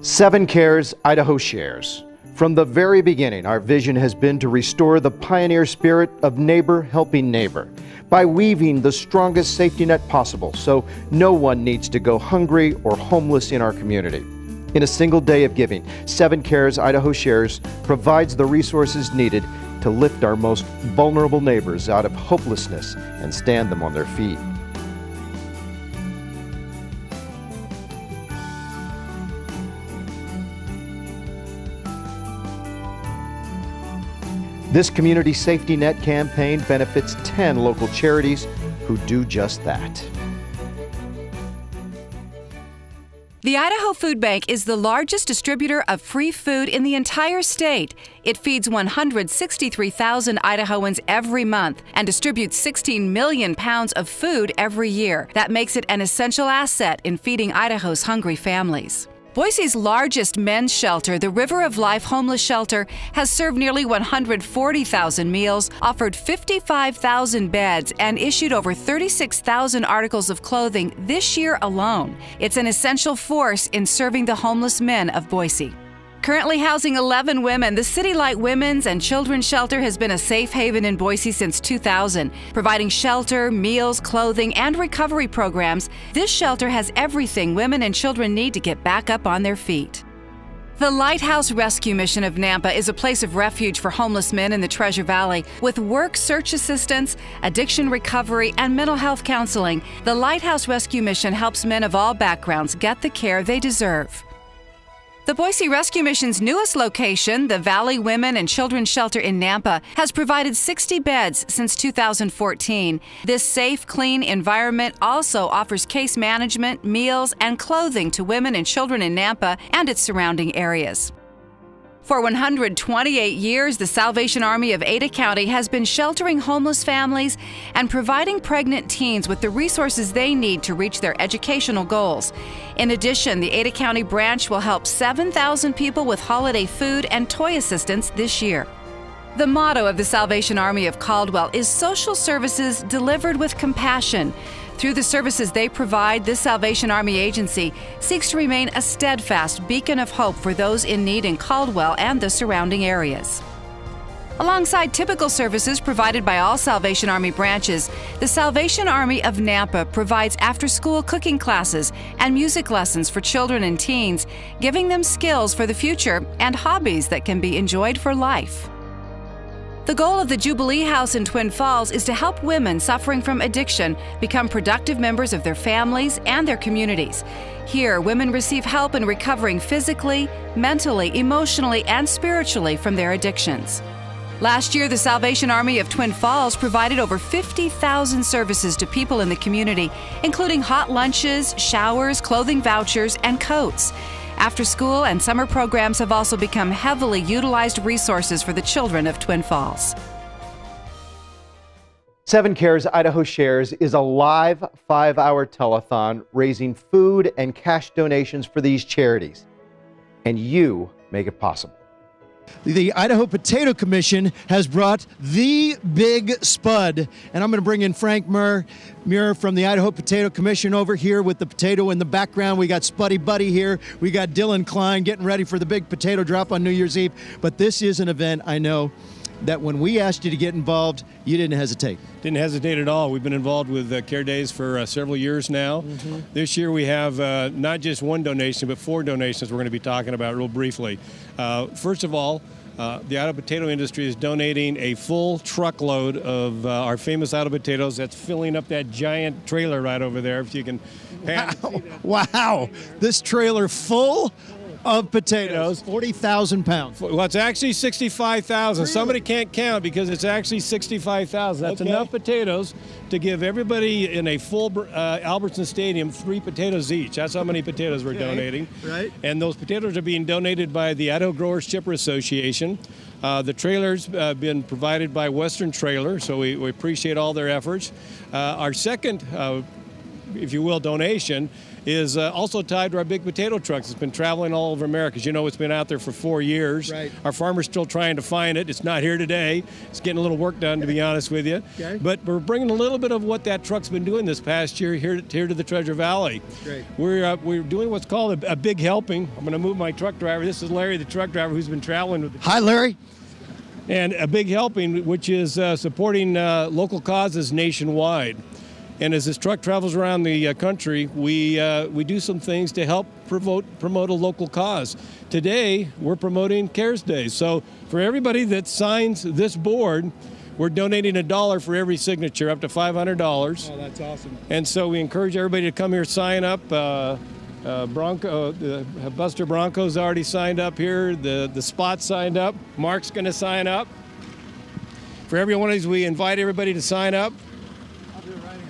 7Cares, Idaho shares. From the very beginning, our vision has been to restore the pioneer spirit of neighbor helping neighbor by weaving the strongest safety net possible so no one needs to go hungry or homeless in our community. In a single day of giving, 7Cares Idaho Shares provides the resources needed to lift our most vulnerable neighbors out of hopelessness and stand them on their feet. This community safety net campaign benefits 10 local charities who do just that. The Idaho Food Bank is the largest distributor of free food in the entire state. It feeds 163,000 Idahoans every month and distributes 16 million pounds of food every year. That makes it an essential asset in feeding Idaho's hungry families. Boise's largest men's shelter, the River of Life Homeless Shelter, has served nearly 140,000 meals, offered 55,000 beds, and issued over 36,000 articles of clothing this year alone. It's an essential force in serving the homeless men of Boise. Currently housing 11 women, the City Light Women's and Children's Shelter has been a safe haven in Boise since 2000. Providing shelter, meals, clothing, and recovery programs, this shelter has everything women and children need to get back up on their feet. The Lighthouse Rescue Mission of Nampa is a place of refuge for homeless men in the Treasure Valley. With work search assistance, addiction recovery, and mental health counseling, the Lighthouse Rescue Mission helps men of all backgrounds get the care they deserve. The Boise Rescue Mission's newest location, the Valley Women and Children's Shelter in Nampa, has provided 60 beds since 2014. This safe, clean environment also offers case management, meals, and clothing to women and children in Nampa and its surrounding areas. For 128 years, the Salvation Army of Ada County has been sheltering homeless families and providing pregnant teens with the resources they need to reach their educational goals. In addition, the Ada County branch will help 7,000 people with holiday food and toy assistance this year. The motto of the Salvation Army of Caldwell is social services delivered with compassion. Through the services they provide, this Salvation Army agency seeks to remain a steadfast beacon of hope for those in need in Caldwell and the surrounding areas. Alongside typical services provided by all Salvation Army branches, the Salvation Army of Nampa provides after-school cooking classes and music lessons for children and teens, giving them skills for the future and hobbies that can be enjoyed for life. The goal of the Jubilee House in Twin Falls is to help women suffering from addiction become productive members of their families and their communities. Here, women receive help in recovering physically, mentally, emotionally, and spiritually from their addictions. Last year, the Salvation Army of Twin Falls provided over 50,000 services to people in the community, including hot lunches, showers, clothing vouchers, and coats. After-school and summer programs have also become heavily utilized resources for the children of Twin Falls. 7Cares Idaho Shares is a live 5-hour telethon raising food and cash donations for these charities. And you make it possible. The Idaho Potato Commission has brought the big spud, and I'm going to bring in Frank Muir from the Idaho Potato Commission over here with the potato in the background. We got Spuddy Buddy here. We got Dylan Klein getting ready for the big potato drop on New Year's Eve. But this is an event, I know, that when we asked you to get involved, you didn't hesitate. Didn't hesitate at all. We've been involved with Care Days for several years now. This year we have not just one donation, but 4 donations we're going to be talking about real briefly. First of all, the Idaho potato industry is donating a full truckload of our famous Idaho potatoes. That's filling up that giant trailer right over there, if you can. Wow. This trailer full of potatoes, 40,000 pounds. Well, it's actually 65,000. Really? Somebody can't count because it's actually 65,000. That's enough potatoes to give everybody in a full Albertson Stadium 3 potatoes each. That's how many potatoes we're donating. Right. And those potatoes are being donated by the Idaho Growers Shipper Association. The trailers been provided by Western Trailer, so we appreciate all their efforts. Our second, if you will, donation is also tied to our big potato trucks. It's been traveling all over America. As you know, it's been out there for 4 years. Right. Our farmer's still trying to find it. It's not here today. It's getting a little work done, to be honest with you. Okay. But we're bringing a little bit of what that truck's been doing this past year here to the Treasure Valley. Great. We're doing what's called a big helping. I'm going to move my truck driver. This is Larry, the truck driver, who's been traveling with the Hi, Larry. and a big helping, which is supporting local causes nationwide. And as this truck travels around the country, we do some things to help promote a local cause. Today, we're promoting CARES Day. So for everybody that signs this board, we're donating $1 for every signature, up to $500. Oh, that's awesome. And so we encourage everybody to come here, sign up. Buster Bronco's already signed up here. The Spot signed up. Mark's going to sign up. For every one of these, we invite everybody to sign up. I'll do it right here.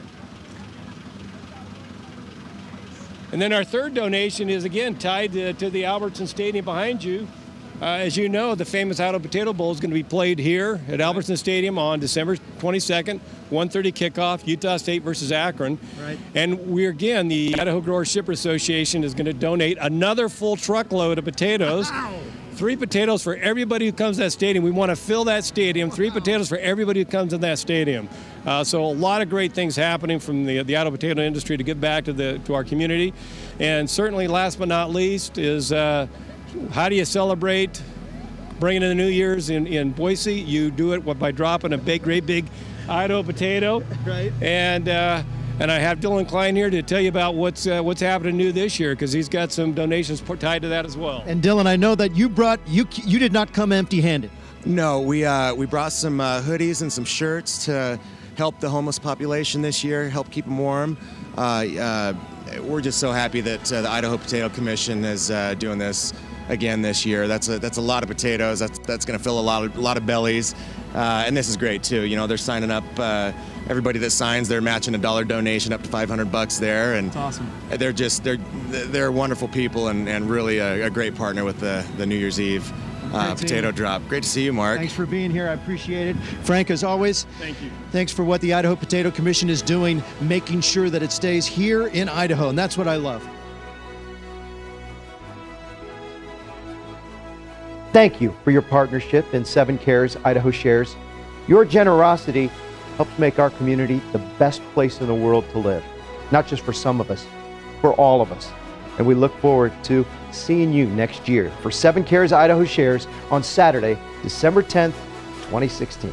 And then our third donation is, again, tied to the Albertson Stadium behind you. As you know, the famous Idaho Potato Bowl is going to be played here at Albertson Stadium on December 22nd, 1:30 kickoff, Utah State versus Akron. Right. And the Idaho Growers Shipper Association is going to donate another full truckload of potatoes. Wow. 3 potatoes for everybody who comes to that stadium. We want to fill that stadium. 3 potatoes for everybody who comes in that stadium. So a lot of great things happening from the Idaho potato industry to give back to our community. And certainly, last but not least, is how do you celebrate bringing in the New Year's in Boise? You do it by dropping a great big Idaho potato. Right. And I have Dylan Klein here to tell you about what's happening new this year, because he's got some donations tied to that as well. And Dylan, I know that you did not come empty-handed. No, we brought some hoodies and some shirts to help the homeless population this year, help keep them warm. We're just so happy that the Idaho Potato Commission is doing this again this year. That's a lot of potatoes. That's going to fill a lot of bellies, and this is great too. You know, they're signing up. Everybody that signs, they're matching a $1 donation up to $500 there, and That's awesome. They're wonderful people and really a great partner with the New Year's Eve potato drop. Great to see you, Mark. Thanks for being here. I appreciate it. Frank, as always, Thank you. thanks for what the Idaho Potato Commission is doing, making sure that it stays here in Idaho, and that's what I love. Thank you for your partnership in 7Cares Idaho Shares. Your generosity helps make our community the best place in the world to live, not just for some of us, for all of us. And we look forward to seeing you next year for 7Cares Idaho Shares on Saturday, December 10th, 2016.